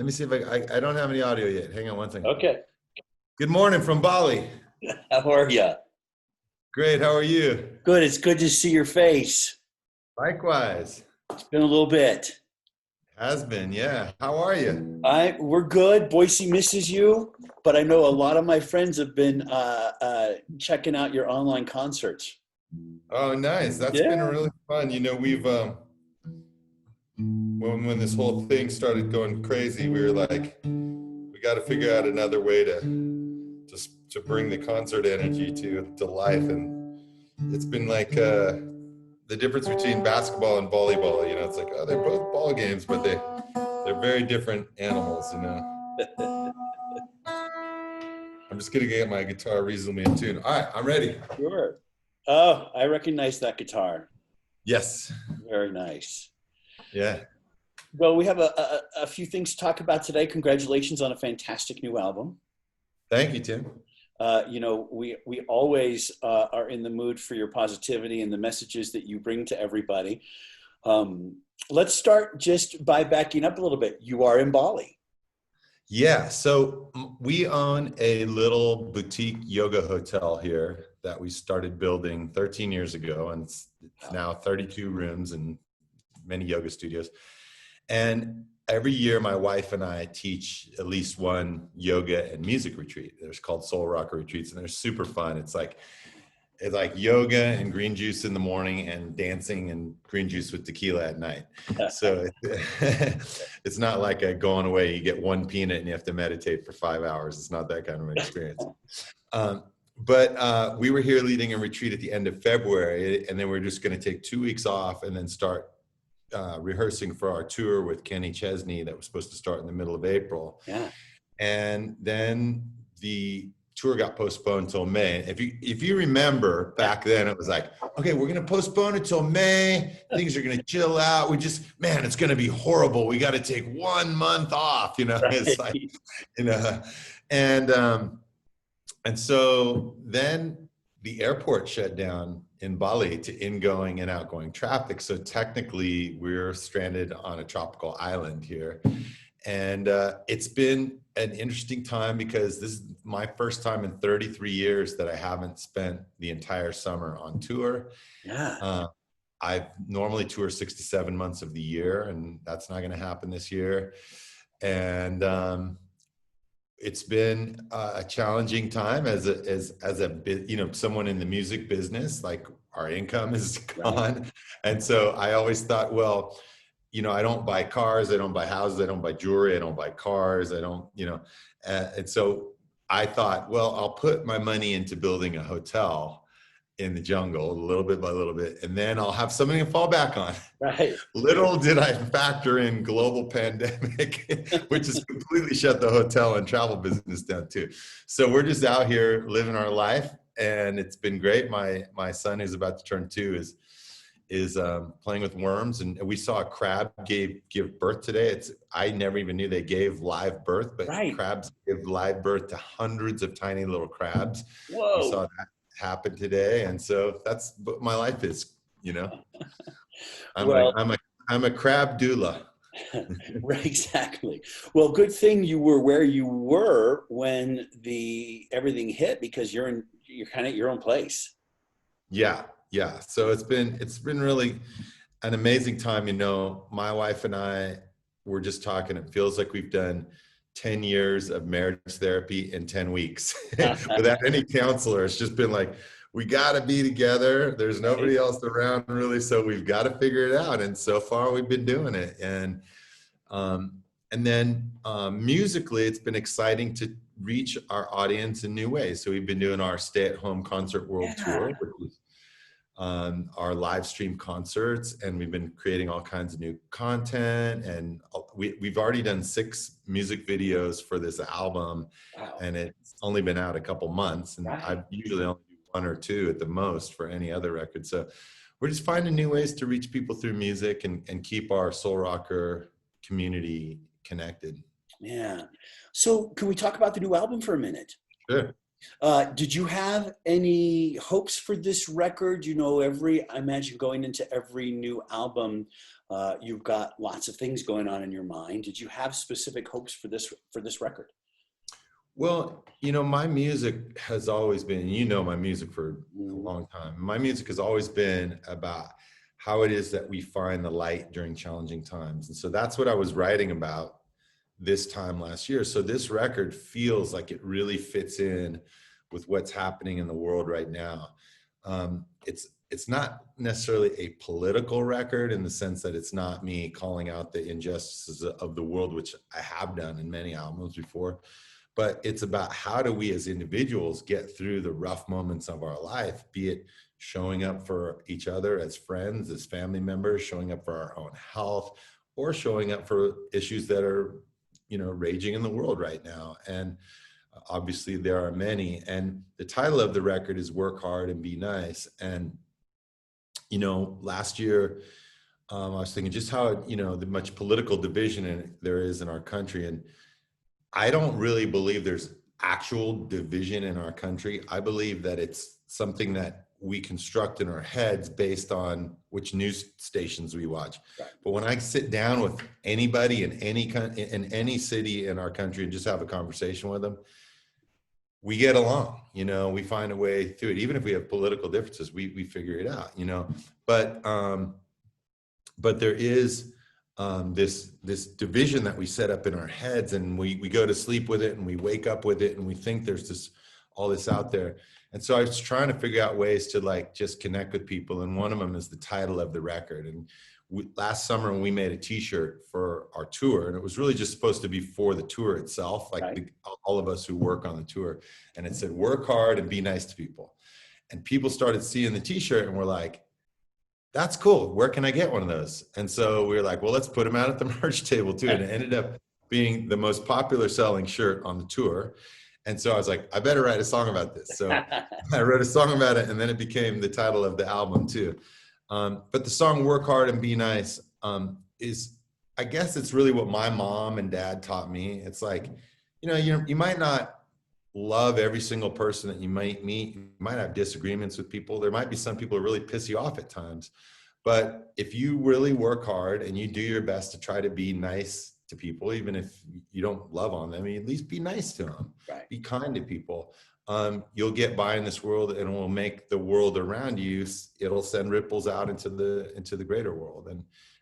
Let me see if I don't have any audio yet. Hang on one second. Okay. Good morning from Bali. How are you? Great. How are you? Good. It's good to see your face. Likewise. It's been a little bit. Has been, yeah. How are you? We're good. Boise misses you, but I know a lot of my friends have been checking out your online concerts. Oh, nice. That's been really fun. You know, we've when this whole thing started going crazy, we were like, we got to figure out another way to bring the concert energy to life, and it's been like the difference between basketball and volleyball. You know, it's like, oh, they're both ball games, but they're very different animals. You know. I'm just gonna get my guitar reasonably in tune. All right, I'm ready. Sure. Oh, I recognize that guitar. Yes. Very nice. Yeah. Well, we have a few things to talk about today. Congratulations on a fantastic new album. Thank you, Tim. You know, we always are in the mood for your positivity and the messages that you bring to everybody. Let's start just by backing up a little bit. You are in Bali. Yeah, so we own a little boutique yoga hotel here that we started building 13 years ago, and it's now 32 rooms and many yoga studios. And every year, my wife and I teach at least one yoga and music retreat. There's called Soul Rocker Retreats, and they're super fun. It's like yoga and green juice in the morning and dancing and green juice with tequila at night. So it's not like a going away, you get one peanut and you have to meditate for 5 hours. It's not that kind of an experience. But we were here leading a retreat at the end of February, and then we're just going to take 2 weeks off and then start rehearsing for our tour with Kenny Chesney that was supposed to start in the middle of April. Yeah. And then the tour got postponed until May. If you remember back then, it was like, okay, we're going to postpone it till May. Things are going to chill out. It's going to be horrible. We got to take 1 month off, you know, Right. It's like, you know, and so then the airport shut down in Bali to ingoing and outgoing traffic. So technically we're stranded on a tropical island here. And it's been an interesting time because this is my first time in 33 years that I haven't spent the entire summer on tour. Yeah. I normally tour 6 to 7 months of the year, and that's not going to happen this year. And it's been a challenging time as someone in the music business. Like, our income is gone, right. And so I always thought, well, you know, I don't buy cars, I don't buy houses, I don't buy jewelry, I don't buy cars, I don't, you know, and so I thought, well, I'll put my money into building a hotel in the jungle, little bit by little bit, and then I'll have something to fall back on. Right. Little did I factor in global pandemic, which has completely shut the hotel and travel business down too. So we're just out here living our life, and it's been great. My son, who's about to turn 2, is playing with worms, and we saw a crab give birth today. I never even knew they gave live birth, but right. Crabs give live birth to hundreds of tiny little crabs. Whoa. We saw that happen today, and so that's what my life is, you know. I'm a crab doula. Right, exactly. Well, good thing you were where you were when everything hit, because you're kind of at your own place. Yeah. So it's been really an amazing time. You know, my wife and I were just talking. It feels like we've done 10 years of marriage therapy in 10 weeks without any counselor. It's just been like, we got to be together. There's nobody else around really. So we've got to figure it out. And so far we've been doing it. And then musically, it's been exciting to reach our audience in new ways. So we've been doing our stay-at-home concert world tour, which is our live stream concerts, and we've been creating all kinds of new content, and we've already done 6 music videos for this album. Wow. And it's only been out a couple months, and right. I usually only do 1 or 2 at the most for any other record. So we're just finding new ways to reach people through music and keep our soul rocker community connected. Yeah. So can we talk about the new album for a minute? Sure. Did you have any hopes for this record? You know, I imagine going into every new album, You've got lots of things going on in your mind. Did you have specific hopes for this record? Well, my music has always been, my music for a long time. My music has always been about how it is that we find the light during challenging times. And so that's what I was writing about this time last year. So this record feels like it really fits in with what's happening in the world right now. It's not necessarily a political record in the sense that it's not me calling out the injustices of the world, which I have done in many albums before, but it's about how do we as individuals get through the rough moments of our life, be it showing up for each other as friends, as family members, showing up for our own health, or showing up for issues that are, raging in the world right now. And obviously there are many. And the title of the record is Work Hard and Be Nice. And last year, I was thinking just how, the much political division there is in our country. And I don't really believe there's actual division in our country. I believe that it's something that we construct in our heads based on which news stations we watch. Right. But when I sit down with anybody in any city in our country and just have a conversation with them, we get along, we find a way through it. Even if we have political differences, we figure it out, but there is this division that we set up in our heads, and we go to sleep with it and we wake up with it and we think there's all this out there. And so I was trying to figure out ways to just connect with people. And one of them is the title of the record. And last summer we made a t-shirt for our tour, and it was really just supposed to be for the tour itself, all of us who work on the tour. And it said, work hard and be nice to people. And people started seeing the t-shirt and were like, that's cool. Where can I get one of those? And so we were like, well, let's put them out at the merch table too. And it ended up being the most popular selling shirt on the tour. And so I was like, I better write a song about this. So I wrote a song about it, and then it became the title of the album too. But the song Work Hard and Be Nice is, I guess it's really what my mom and dad taught me. It's like, you might not love every single person that you might meet. You might have disagreements with people. There might be some people who really piss you off at times. But if you really work hard and you do your best to try to be nice to people, even if you don't love on them, at least be nice to them. Right. Be kind to people. You'll get by in this world, and it will make the world around you, it'll send ripples out into the greater world.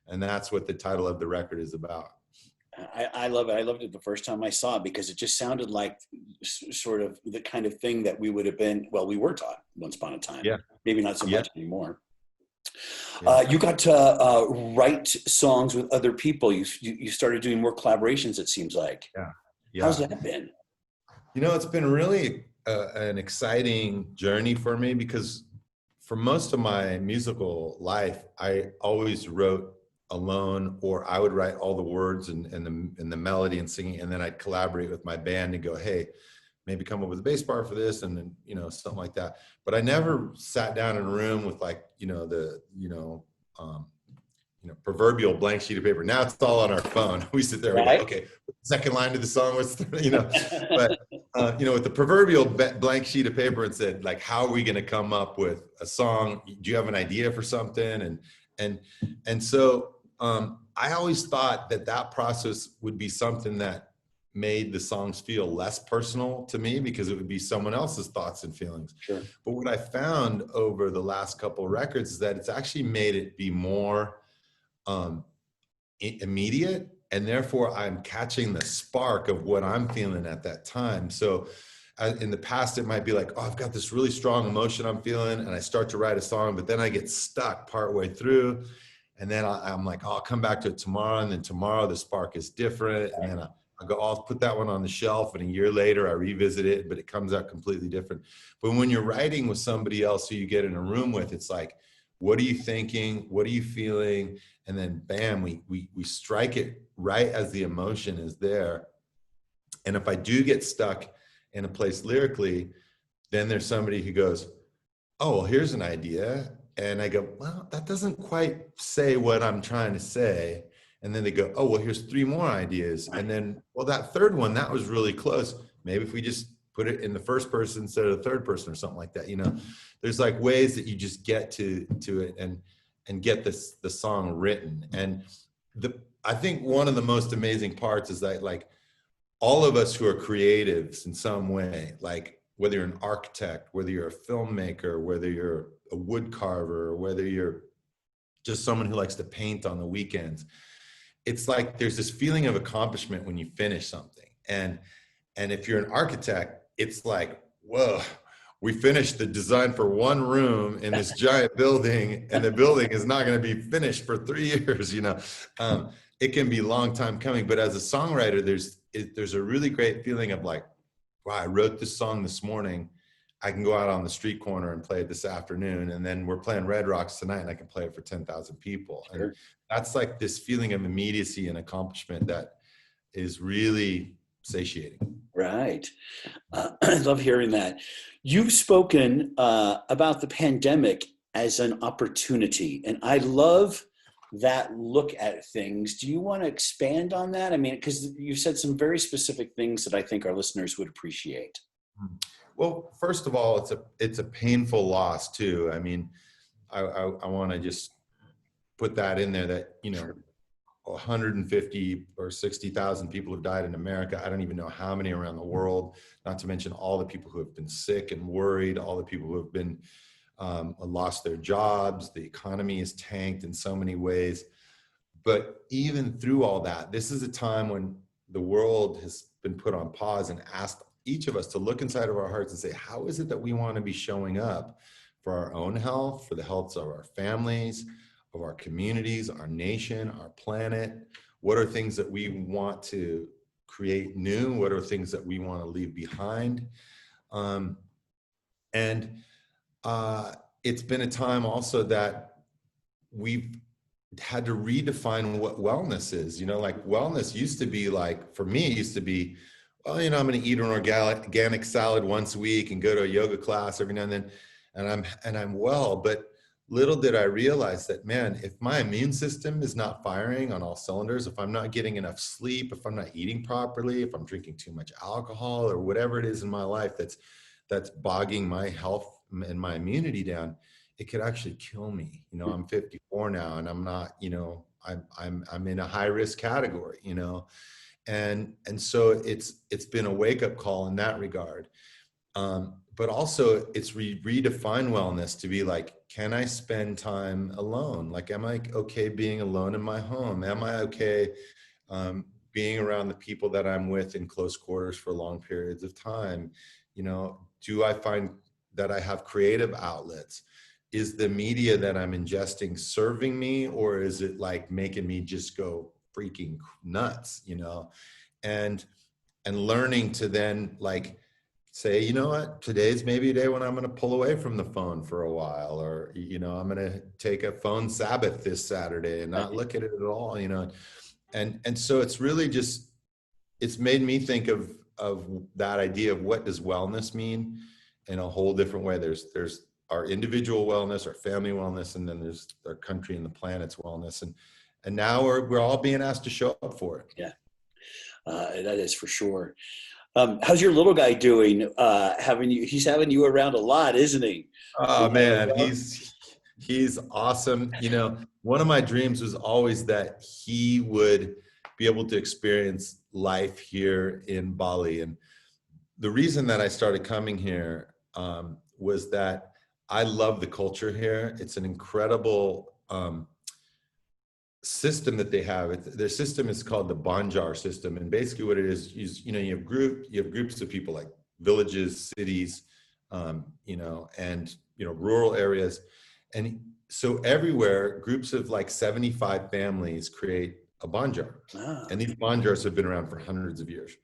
And that's what the title of the record is about. I love it. I loved it the first time I saw it because it just sounded like sort of the kind of thing that we would have been, we were taught once upon a time. Yeah. Maybe not so much anymore. Yeah. You got to write songs with other people. You started doing more collaborations, it seems like. Yeah. How's that been? It's been really an exciting journey for me, because for most of my musical life, I always wrote alone, or I would write all the words and the melody and singing, and then I'd collaborate with my band and go, hey, maybe come up with a bass part for this, and then something like that. But I never sat down in a room with proverbial blank sheet of paper. Now it's all on our phone. We sit there, right? Okay, second line to the song, but with the proverbial blank sheet of paper, and said, how are we going to come up with a song? Do you have an idea for something? And so I always thought that process would be something that made the songs feel less personal to me, because it would be someone else's thoughts and feelings. Sure. But what I found over the last couple of records is that it's actually made it be more immediate, and therefore I'm catching the spark of what I'm feeling at that time. So in the past, it might be like, I've got this really strong emotion I'm feeling, and I start to write a song, but then I get stuck partway through, and then I'm like, I'll come back to it tomorrow, and then tomorrow the spark is different, and then I'll go, I'll put that one on the shelf, and a year later I revisit it, but it comes out completely different. But when you're writing with somebody else who you get in a room with, it's like, what are you thinking? What are you feeling? And then bam, we strike it right as the emotion is there. And if I do get stuck in a place lyrically, then there's somebody who goes, oh, well, here's an idea. And I go, well, that doesn't quite say what I'm trying to say. And then they go, oh, well, here's 3 more ideas. And then, well, that third one, that was really close. Maybe if we just put it in the first person instead of the third person or something like that, There's ways that you just get to it. and get the song written. And I think one of the most amazing parts is that like all of us who are creatives in some way, like whether you're an architect, whether you're a filmmaker, whether you're a wood carver, or whether you're just someone who likes to paint on the weekends, it's like there's this feeling of accomplishment when you finish something. And if you're an architect, it's like, whoa, we finished the design for one room in this giant building, and the building is not going to be finished for 3 years. It can be a long time coming, but as a songwriter, there's a really great feeling of like, wow, I wrote this song this morning. I can go out on the street corner and play it this afternoon. And then we're playing Red Rocks tonight and I can play it for 10,000 people. Sure. And that's like this feeling of immediacy and accomplishment that is really satiating. Right. I love hearing that. You've spoken about the pandemic as an opportunity, and I love that look at things. Do you want to expand on that? I mean, because you said some very specific things that I think our listeners would appreciate. Well, first of all, it's a painful loss too. I mean, I want to just put that in there that, 150 or 60,000 people have died in America. I don't even know how many around the world, not to mention all the people who have been sick and worried, all the people who have been lost their jobs. The economy is tanked in so many ways. But even through all that, this is a time when the world has been put on pause and asked each of us to look inside of our hearts and say, how is it that we want to be showing up for our own health, for the health of our families, of our communities, our nation, our planet? What are things that we want to create new? What are things that we want to leave behind? It's been a time also that we've had to redefine what wellness is. Like wellness used to be like, for me, it used to be, well, I'm going to eat an organic salad once a week and go to a yoga class every now and then, and I'm well. But little did I realize that, man, if my immune system is not firing on all cylinders, if I'm not getting enough sleep, if I'm not eating properly, if I'm drinking too much alcohol or whatever it is in my life that's bogging my health and my immunity down, it could actually kill me. I'm 54 now, and I'm not, I'm in a high risk category, and so it's been a wake up call in that regard. But also it's redefine wellness to be like, can I spend time alone? Like, am I okay being alone in my home? Am I okay being around the people that I'm with in close quarters for long periods of time? Do I find that I have creative outlets? Is the media that I'm ingesting serving me, or is it like making me just go freaking nuts, and learning to then like say, you know what, today's maybe a day when I'm going to pull away from the phone for a while, or, I'm going to take a phone Sabbath this Saturday and not look at it at all, and so it's really just, it's made me think of that idea of what does wellness mean in a whole different way. There's our individual wellness, our family wellness, and then there's our country and the planet's wellness. And now we're all being asked to show up for it. Yeah, that is for sure. How's your little guy doing? He's having you around a lot, isn't he? Oh man, he's awesome. One of my dreams was always that he would be able to experience life here in Bali. And the reason that I started coming here was that I love the culture here. It's an incredible system that they have. Their system is called the Banjar system, and basically what it is you have groups of people, like villages, cities, and rural areas, and so everywhere groups of like 75 families create a Banjar, and these Banjars have been around for hundreds of years,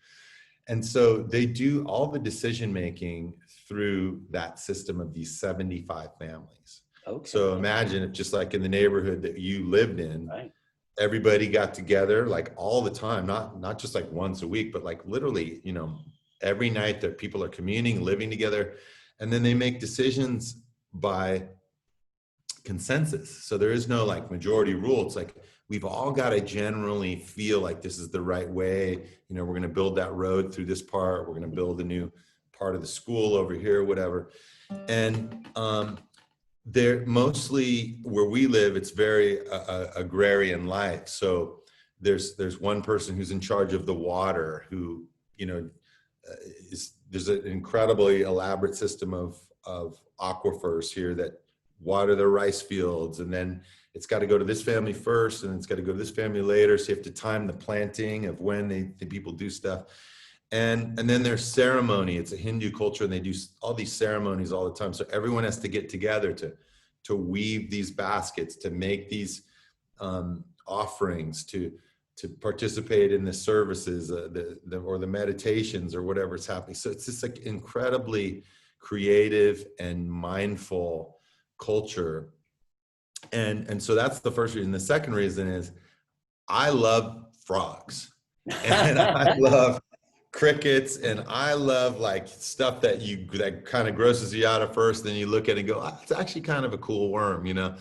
and so they do all the decision making through that system of these 75 families. Okay. So imagine if, just like in the neighborhood that you lived in, right, everybody got together like all the time, not just like once a week, but like literally, every night that people are communing, living together, and then they make decisions by consensus. So there is no like majority rule. It's like, we've all got to generally feel like this is the right way. We're going to build that road through this part. We're going to build a new part of the school over here, whatever. And they're mostly where we live. It's very agrarian life. So there's one person who's in charge of the water, who, you know, there's an incredibly elaborate system of aquifers here that water the rice fields, and then it's got to go to this family first, and it's got to go to this family later. So you have to time the planting of when the people do stuff. And then there's ceremony. It's a Hindu culture, and they do all these ceremonies all the time. So everyone has to get together to weave these baskets, to make these offerings, to participate in the services, or the meditations, or whatever's happening. So it's just like incredibly creative and mindful culture. And so that's the first reason. The second reason is I love frogs, and I love crickets, and I love like stuff that kind of grosses you out at first, then you look at it and go, oh, it's actually kind of a cool worm, you know?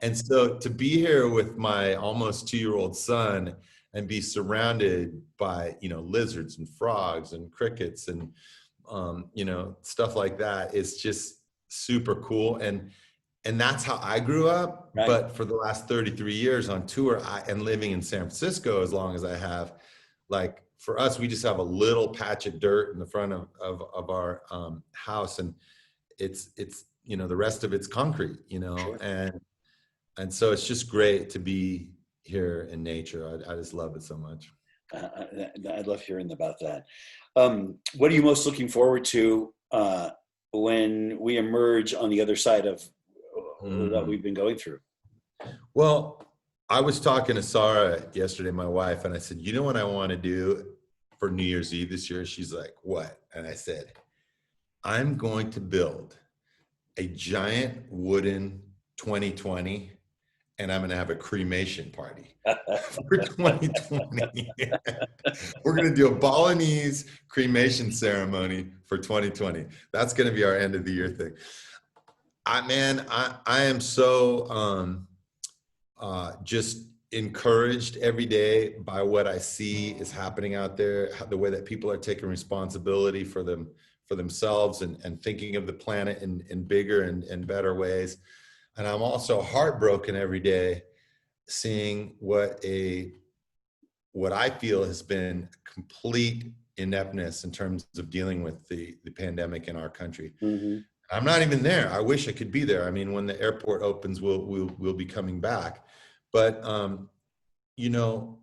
And so to be here with my almost 2-year-old son and be surrounded by, you know, lizards and frogs and crickets and, you know, stuff like that, is just super cool. And that's how I grew up. Right. But for the last 33 years on tour and living in San Francisco as long as I have, like, for us, we just have a little patch of dirt in the front of our house, and it's you know, the rest of it's concrete, you know. Sure. And so it's just great to be here in nature. I just love it so much. I love hearing about that. What are you most looking forward to when we emerge on the other side of what we've been going through? Well, I was talking to Sarah yesterday, my wife, and I said, you know what I want to do for New Year's Eve this year? She's like, what? And I said, I'm going to build a giant wooden 2020, and I'm going to have a cremation party for 2020. We're going to do a Balinese cremation ceremony for 2020. That's going to be our end of the year thing. I am so just encouraged every day by what I see is happening out there, the way that people are taking responsibility for themselves and thinking of the planet in bigger and better ways. And I'm also heartbroken every day seeing what I feel has been complete ineptness in terms of dealing with the pandemic in our country. Mm-hmm. I'm not even there. I wish I could be there. I mean, when the airport opens, we'll be coming back. But, you know,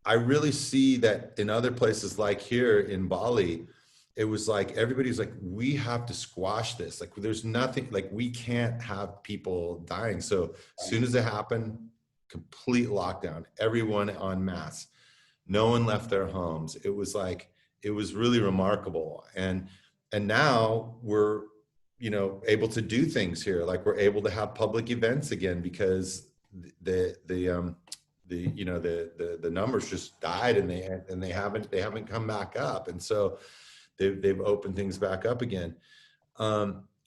I really see that in other places like here in Bali, it was like, everybody's like, we have to squash this. Like, there's nothing, like, we can't have people dying. So as soon as it happened, complete lockdown, everyone en masse, no one left their homes. It was like, it was really remarkable. And now we're, you know, able to do things here. Like, we're able to have public events again because the numbers just died, and they haven't come back up. And so they've opened things back up again.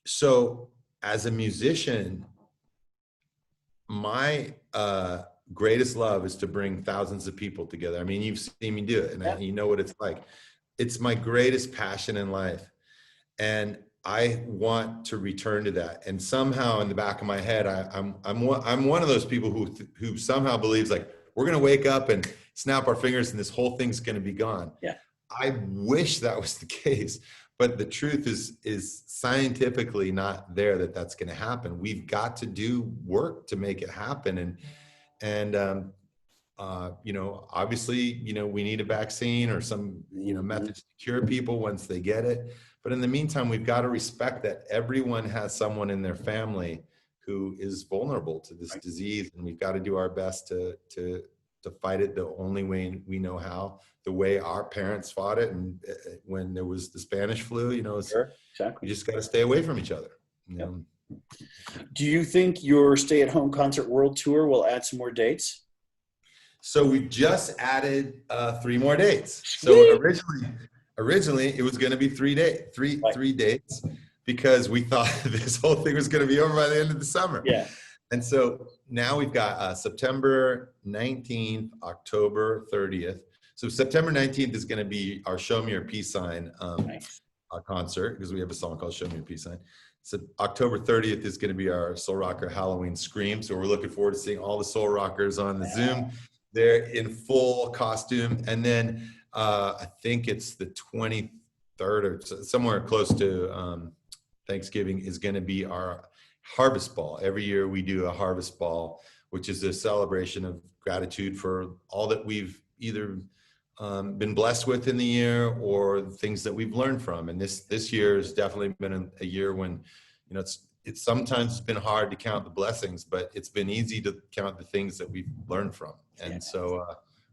So as a musician, my greatest love is to bring thousands of people together. I mean, you've seen me do it, and you know what it's like. It's my greatest passion in life. And I want to return to that. And somehow in the back of my head, I'm one of those people who somehow believes, like, we're going to wake up and snap our fingers and this whole thing's going to be gone. Yeah. I wish that was the case, but the truth is scientifically not there that's going to happen. We've got to do work to make it happen. And you know, obviously, you know, we need a vaccine or some, you know, methods to cure people once they get it. But in the meantime, we've got to respect that everyone has someone in their family who is vulnerable to this disease, and we've got to do our best to fight it the only way we know how, the way our parents fought it. And when there was the Spanish flu, you know, sure, exactly. We just got to stay away from each other. You know? Do you think your stay-at-home concert world tour will add some more dates? So we've just added 3 more dates. So originally it was going to be 3 dates, because we thought this whole thing was going to be over by the end of the summer. Yeah. And so now we've got September 19th, October 30th. So September 19th is going to be our Show Me Your Peace Sign. Nice. concert, because we have a song called Show Me a Peace Sign. So October 30th is going to be our Soul Rocker Halloween Scream. So we're looking forward to seeing all the Soul Rockers on the Zoom. They're in full costume. And then I think it's the 23rd or somewhere close to Thanksgiving is going to be our Harvest Ball. Every year we do a Harvest Ball, which is a celebration of gratitude for all that we've either been blessed with in the year or things that we've learned from. And this year has definitely been a year when, you know, it's sometimes been hard to count the blessings, but it's been easy to count the things that we've learned from. And so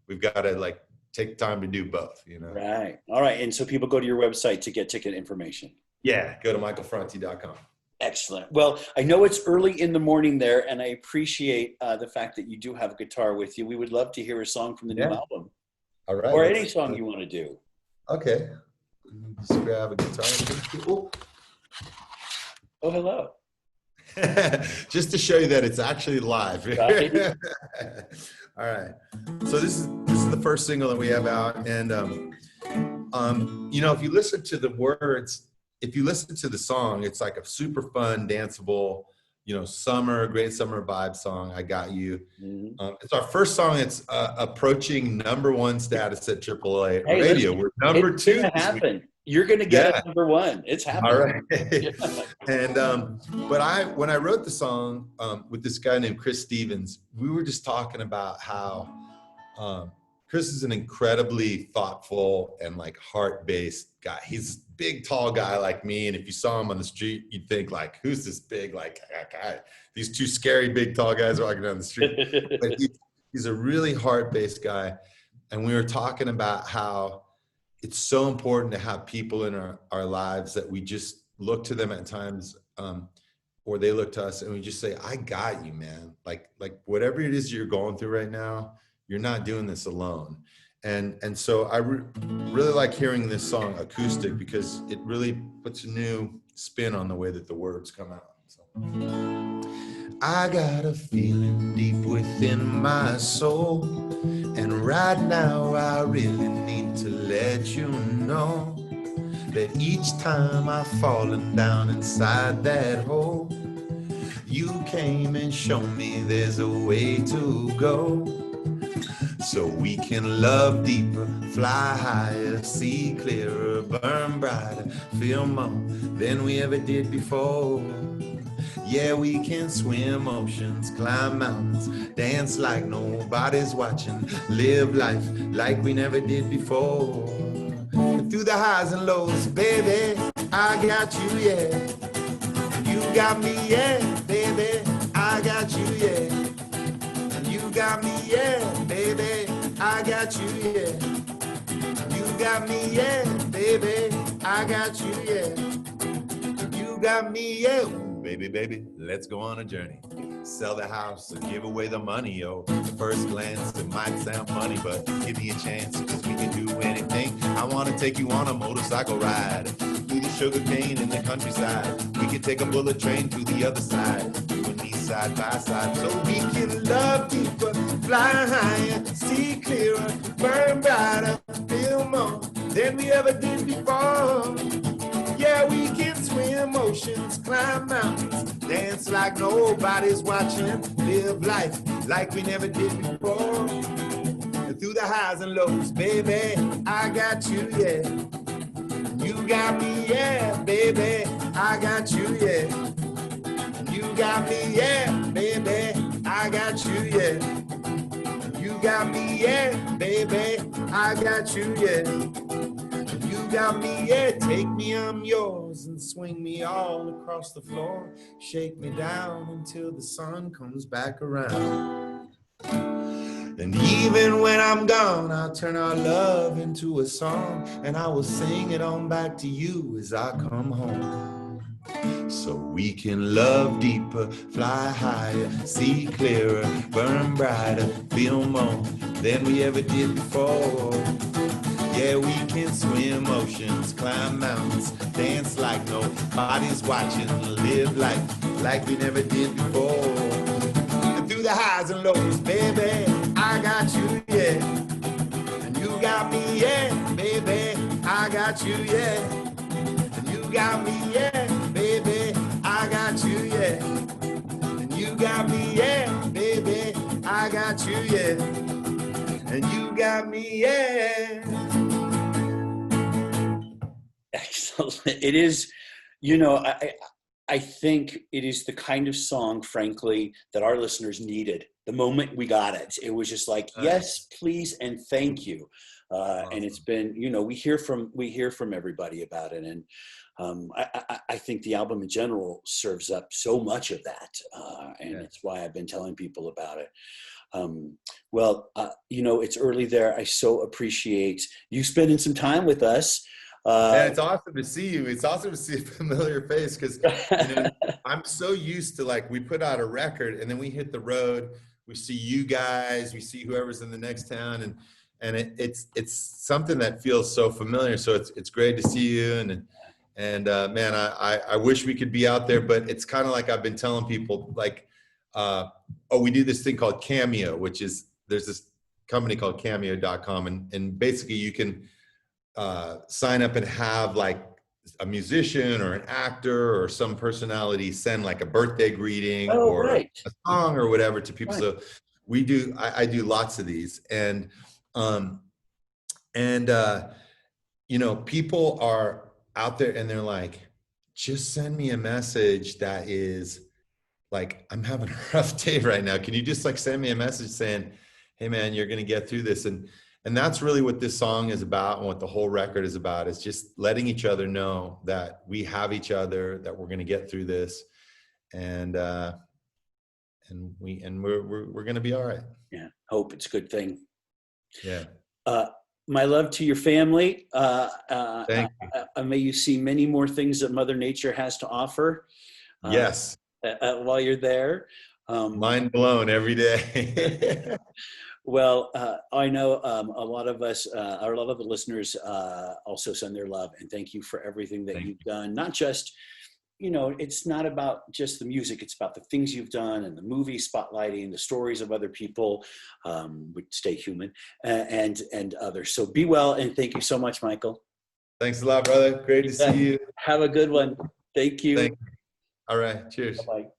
we've got to like take time to do both, you know? Right. All right. And so people go to your website to get ticket information. Yeah. Go to michaelfranti.com. Excellent. Well, I know it's early in the morning there, and I appreciate the fact that you do have a guitar with you. We would love to hear a song from the new album. All right. Or any song you want to do. Okay. Just grab a guitar. Oh, hello. Just to show you that it's actually live. Right. All right. So this is the first single that we have out. And, you know, if you listen to the words, if you listen to the song, it's like a super fun, danceable, you know, great summer vibe song. I Got You. Mm-hmm. It's our first song. It's approaching #1 status at AAA radio. We're number 2. It's gonna happen. You're going to get it #1. It's happening. All right. And but when I wrote the song with this guy named Chris Stevens, we were just talking about how Chris is an incredibly thoughtful and like heart-based guy. He's a big, tall guy like me. And if you saw him on the street, you'd think like, who's this big, like guy? These two scary, big, tall guys walking down the street. But he's a really heart-based guy. And we were talking about how it's so important to have people in our lives that we just look to them at times, or they look to us and we just say, I got you, man. Like whatever it is you're going through right now, you're not doing this alone. And so I really like hearing this song acoustic because it really puts a new spin on the way that the words come out. So. I got a feeling deep within my soul, and right now I really need to let you know that each time I've fallen down inside that hole, you came and showed me there's a way to go. So we can love deeper, fly higher, see clearer, burn brighter, feel more than we ever did before. Yeah, we can swim oceans, climb mountains, dance like nobody's watching, live life like we never did before. Through the highs and lows, baby, I got you, yeah. You got me, yeah, baby, I got you, yeah. You got me, yeah, baby, I got you, yeah. You got me, yeah, baby, I got you, yeah. You got me, yeah. Baby, let's go on a journey. Sell the house and give away the money, yo. At first glance, it might sound funny, but give me a chance, cause we can do anything. I wanna take you on a motorcycle ride through the sugar cane in the countryside. We can take a bullet train to the other side, you and me side by side, so we can love deeper, fly higher, see clearer, burn brighter, feel more than we ever did before. Yeah, we can swim oceans, climb mountains, dance like nobody's watching, live life like we never did before. And through the highs and lows, baby, I got you, yeah. You got me, yeah, baby, I got you, yeah. You got me, yeah, baby, I got you, yeah. You got me, yeah, baby, I got you, yeah. You got me, yeah, take me, I'm yours, and swing me all across the floor. Shake me down until the sun comes back around. And even when I'm gone, I'll turn our love into a song, and I will sing it on back to you as I come home. So we can love deeper, fly higher, see clearer, burn brighter, feel more than we ever did before. Yeah, we can swim oceans, climb mountains, dance like nobody's watching, live life like we never did before. And through the highs and lows, baby, I got you, yeah. And you got me, yeah, baby, I got you, yeah. got me, yeah, baby, I got you, yeah. And you got me, yeah, baby, I got you, yeah. And you got me, yeah. Excellent. It is, you know, I think it is the kind of song, frankly, that our listeners needed. The moment we got it, it was just like, yes, please, and thank you. Awesome. And it's been, you know, we hear from everybody about it, and I think the album in general serves up so much of that, and it's why I've been telling people about it. You know, it's early there. I so appreciate you spending some time with us. Man, it's awesome to see you. It's awesome to see a familiar face because, you know, I'm so used to, like, we put out a record and then we hit the road. We see you guys, we see whoever's in the next town, and it's something that feels so familiar. So it's great to see you, and man, I wish we could be out there, but it's kind of like I've been telling people, like, we do this thing called Cameo, which is, there's this company called cameo.com, and basically you can sign up and have, like, a musician or an actor or some personality send, like, a birthday greeting or a song or whatever to people. So we do, I do lots of these, and you know, people are out there and they're like, just send me a message that is like, I'm having a rough day right now. Can you just, like, send me a message saying, hey man, you're going to get through this? And that's really what this song is about, and what the whole record is about, is just letting each other know that we have each other, that we're going to get through this, and we're going to be all right. Yeah, hope it's a good thing. Yeah. My love to your family. Thank you. May you see many more things that Mother Nature has to offer. Yes. While you're there. Mind blown every day. Well, I know a lot of us, a lot of the listeners also send their love and thank you for everything that you've done. Not just, you know, it's not about just the music, it's about the things you've done and the movie spotlighting, the stories of other people, which stay human, and others. So be well, and thank you so much, Michael. Thanks a lot, brother. Great to see you. Have a good one. Thank you. Thank you. All right. Cheers. Bye-bye.